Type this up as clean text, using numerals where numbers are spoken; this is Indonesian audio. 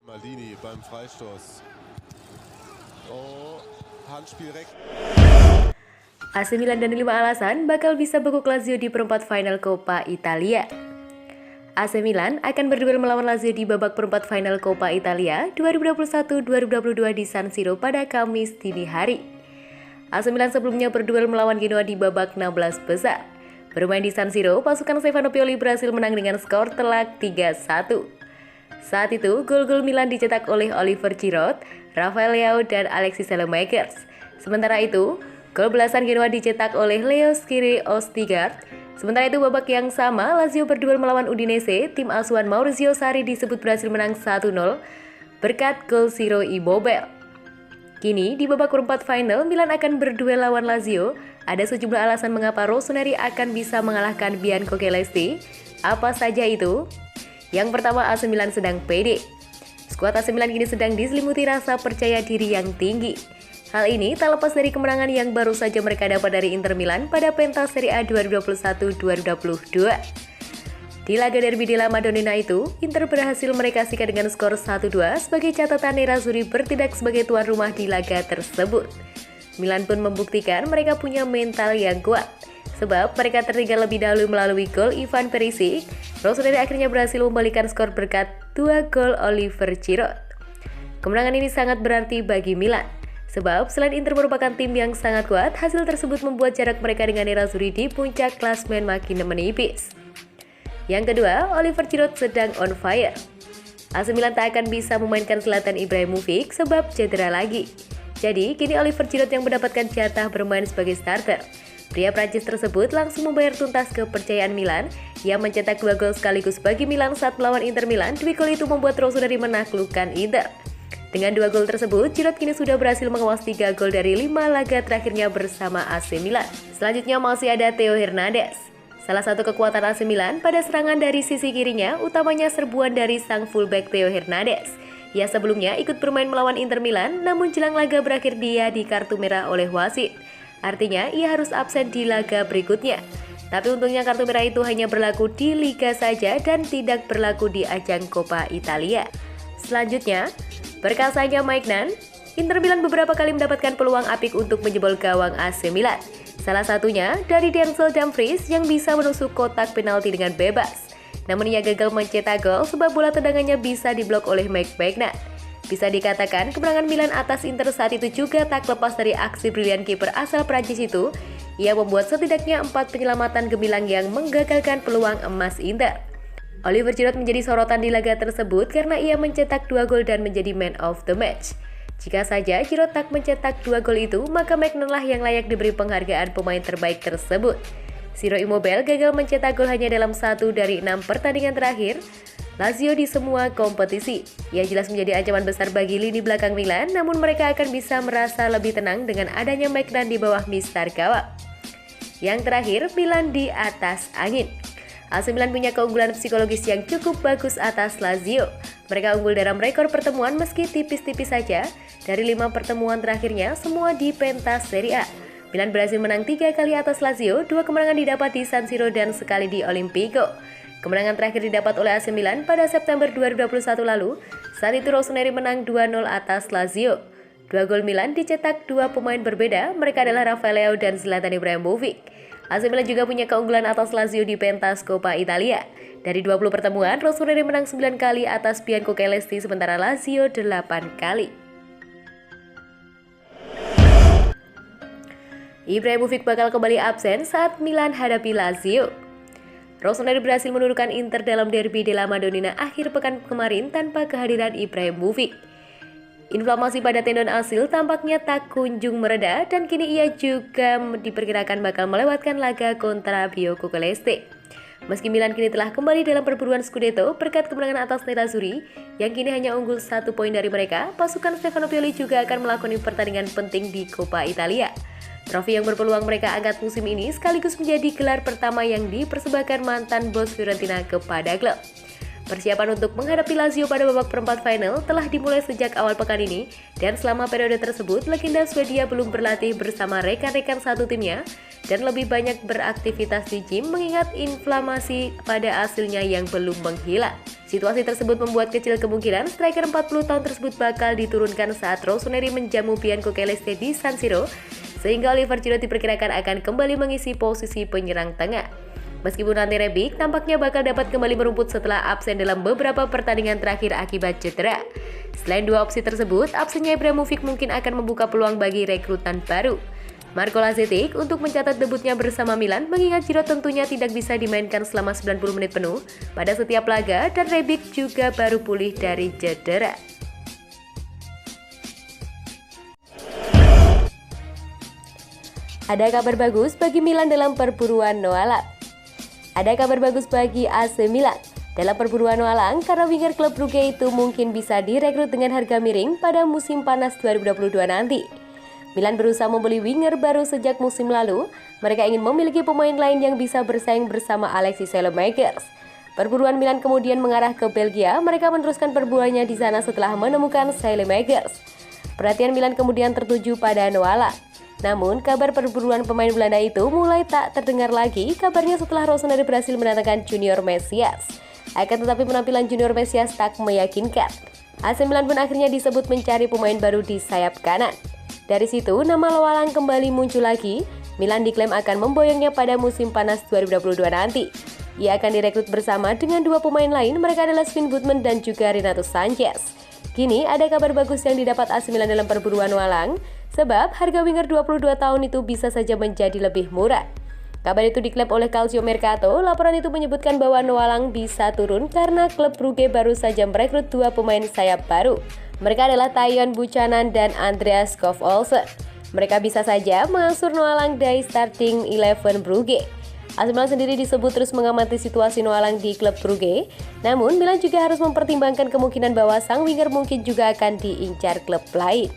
Maldini beim Freistoß. Oh, Handspiel weg. AC Milan dan 5 alasan bakal bisa bekuk Lazio di perempat final Coppa Italia. AC Milan akan berduel melawan Lazio di babak perempat final Coppa Italia 2021-2022 di San Siro pada Kamis dini hari. AC Milan sebelumnya berduel melawan Genoa di babak 16 besar. Bermain di San Siro, pasukan Stefano Pioli berhasil menang dengan skor telak 3-1. Saat itu, gol-gol Milan dicetak oleh Oliver Giroud, Rafael Leao, dan Alexis Saelemaekers. Sementara itu, gol belasan Genoa dicetak oleh Leo Skiri Ostigard. Sementara itu, babak yang sama, Lazio berduel melawan Udinese, tim asuhan Maurizio Sarri disebut berhasil menang 1-0 berkat gol Ciro Immobile. Kini, di babak perempat final, Milan akan berduel lawan Lazio. Ada sejumlah alasan mengapa Rossoneri akan bisa mengalahkan Bianco Celesti. Apa saja itu? Yang pertama, AC Milan sedang pede. Skuad AC Milan kini sedang diselimuti rasa percaya diri yang tinggi. Hal ini tak lepas dari kemenangan yang baru saja mereka dapat dari Inter Milan pada pentas Serie A 2021-2022. Di laga derby della Madonnina itu, Inter berhasil mereka sikat dengan skor 1-2 sebagai catatan Nerazzurri bertindak sebagai tuan rumah di laga tersebut. Milan pun membuktikan mereka punya mental yang kuat. Sebab mereka tertinggal lebih dahulu melalui gol Ivan Perisic, Rossoneri akhirnya berhasil membalikan skor berkat 2 gol Oliver Giroud. Kemenangan ini sangat berarti bagi Milan, sebab selain Inter merupakan tim yang sangat kuat, hasil tersebut membuat jarak mereka dengan Nerazzurri di puncak klasemen makin menipis. Yang kedua, Oliver Giroud sedang on fire. AC Milan tak akan bisa memainkan Zlatan Ibrahimovic sebab cedera lagi. Jadi, kini Oliver Giroud yang mendapatkan jatah bermain sebagai starter. Pria Prancis tersebut langsung membayar tuntas kepercayaan Milan. Ia mencetak 2 gol sekaligus bagi Milan saat melawan Inter Milan. 2 gol itu membuat Rossoneri menaklukkan Inter. Dengan 2 gol tersebut, Giroud kini sudah berhasil mengemas 3 gol dari 5 laga terakhirnya bersama AC Milan. Selanjutnya masih ada Theo Hernandez. Salah satu kekuatan AC Milan pada serangan dari sisi kirinya, utamanya serbuan dari sang fullback Theo Hernandez. Ia sebelumnya ikut bermain melawan Inter Milan, namun jelang laga berakhir dia di kartu merah oleh wasit. Artinya, ia harus absen di laga berikutnya. Tapi untungnya kartu merah itu hanya berlaku di Liga saja dan tidak berlaku di ajang Coppa Italia. Selanjutnya, perkasanya Maignan, Inter Milan beberapa kali mendapatkan peluang apik untuk menjebol gawang AC Milan. Salah satunya dari Denzel Dumfries yang bisa menusuk kotak penalti dengan bebas. Namun ia gagal mencetak gol sebab bola tendangannya bisa diblok oleh Maignan. Bisa dikatakan kemenangan Milan atas Inter saat itu juga tak lepas dari aksi brilian kiper asal Prancis itu. Ia membuat setidaknya 4 penyelamatan gemilang yang menggagalkan peluang emas Inter. Oliver Giroud menjadi sorotan di laga tersebut karena ia mencetak 2 gol dan menjadi man of the match. Jika saja Giroud tak mencetak 2 gol itu, maka Maignan lah yang layak diberi penghargaan pemain terbaik tersebut. Ciro Immobile gagal mencetak gol hanya dalam 1 dari 6 pertandingan terakhir Lazio di semua kompetisi. Ia jelas menjadi ancaman besar bagi lini belakang Milan, namun mereka akan bisa merasa lebih tenang dengan adanya Maignan di bawah mistar gawang. Yang terakhir, Milan di atas angin. AC Milan punya keunggulan psikologis yang cukup bagus atas Lazio. Mereka unggul dalam rekor pertemuan meski tipis-tipis saja. Dari 5 pertemuan terakhirnya, semua di pentas Serie A. Milan berhasil menang 3 kali atas Lazio, 2 kemenangan didapat di San Siro dan sekali di Olimpico. Kemenangan terakhir didapat oleh AC Milan pada September 2021 lalu. Saat itu Rossoneri menang 2-0 atas Lazio. 2 gol Milan dicetak 2 pemain berbeda, mereka adalah Rafael Leao dan Zlatan Ibrahimovic. AC Milan juga punya keunggulan atas Lazio di pentas Coppa Italia. Dari 20 pertemuan, Rossoneri menang 9 kali atas Bianco Celesti, sementara Lazio 8 kali. Ibrahimovic bakal kembali absen saat Milan hadapi Lazio. Rossoneri berhasil menundukkan Inter dalam derby della Madonnina akhir pekan kemarin tanpa kehadiran Ibrahimovic. Inflamasi pada tendon asil tampaknya tak kunjung mereda dan kini ia juga diperkirakan bakal melewatkan laga kontra Bianco Celesti. Meski Milan kini telah kembali dalam perburuan Scudetto berkat kemenangan atas Nerazzurri yang kini hanya unggul 1 poin dari mereka, pasukan Stefano Pioli juga akan melakoni pertandingan penting di Coppa Italia. Trofi yang berpeluang mereka angkat musim ini sekaligus menjadi gelar pertama yang dipersembahkan mantan bos Fiorentina kepada klub. Persiapan untuk menghadapi Lazio pada babak perempat final telah dimulai sejak awal pekan ini, dan selama periode tersebut, legenda Swedia belum berlatih bersama rekan-rekan satu timnya dan lebih banyak beraktivitas di gym mengingat inflamasi pada hasilnya yang belum menghilang. Situasi tersebut membuat kecil kemungkinan striker 40 tahun tersebut bakal diturunkan saat Rossoneri menjamu Bianco Celeste di San Siro, sehingga Oliver Giroud diperkirakan akan kembali mengisi posisi penyerang tengah. Meskipun Ante Rebic tampaknya bakal dapat kembali merumput setelah absen dalam beberapa pertandingan terakhir akibat cedera. Selain dua opsi tersebut, absennya Ibrahimovic mungkin akan membuka peluang bagi rekrutan baru. Marco Lazetic untuk mencatat debutnya bersama Milan mengingat Giroud tentunya tidak bisa dimainkan selama 90 menit penuh pada setiap laga dan Rebic juga baru pulih dari cedera. Ada kabar bagus bagi Milan dalam perburuan Noah Lang. Ada kabar bagus bagi AC Milan dalam perburuan Noah Lang karena winger klub Brugge itu mungkin bisa direkrut dengan harga miring pada musim panas 2022 nanti. Milan berusaha membeli winger baru sejak musim lalu. Mereka ingin memiliki pemain lain yang bisa bersaing bersama Alexis Saelemaekers. Perburuan Milan kemudian mengarah ke Belgia. Mereka meneruskan perburuannya di sana setelah menemukan Saelemaekers. Perhatian Milan kemudian tertuju pada Noah Lang. Namun, kabar perburuan pemain Belanda itu mulai tak terdengar lagi kabarnya setelah Rossoneri berhasil mendatangkan Junior Mesias. Akan tetapi penampilan Junior Mesias tak meyakinkan. AC Milan pun akhirnya disebut mencari pemain baru di sayap kanan. Dari situ, nama Noah Lang kembali muncul lagi. Milan diklaim akan memboyongnya pada musim panas 2022 nanti. Ia akan direkrut bersama dengan dua pemain lain, mereka adalah Sven Botman dan juga Renato Sanchez. Kini ada kabar bagus yang didapat AC Milan dalam perburuan Noah Lang, sebab harga winger 22 tahun itu bisa saja menjadi lebih murah. Kabar itu diklaim oleh Calcio Mercato. Laporan itu menyebutkan bahwa Noah Lang bisa turun karena klub Brugge baru saja merekrut dua pemain sayap baru. Mereka adalah Tyon Buchanan dan Andreas Skov Olsen. Mereka bisa saja mengasuh Noah Lang dari starting 11 Brugge. AC Milan sendiri disebut terus mengamati situasi Noah Lang di klub Brugge. Namun Milan juga harus mempertimbangkan kemungkinan bahwa sang winger mungkin juga akan diincar klub lain.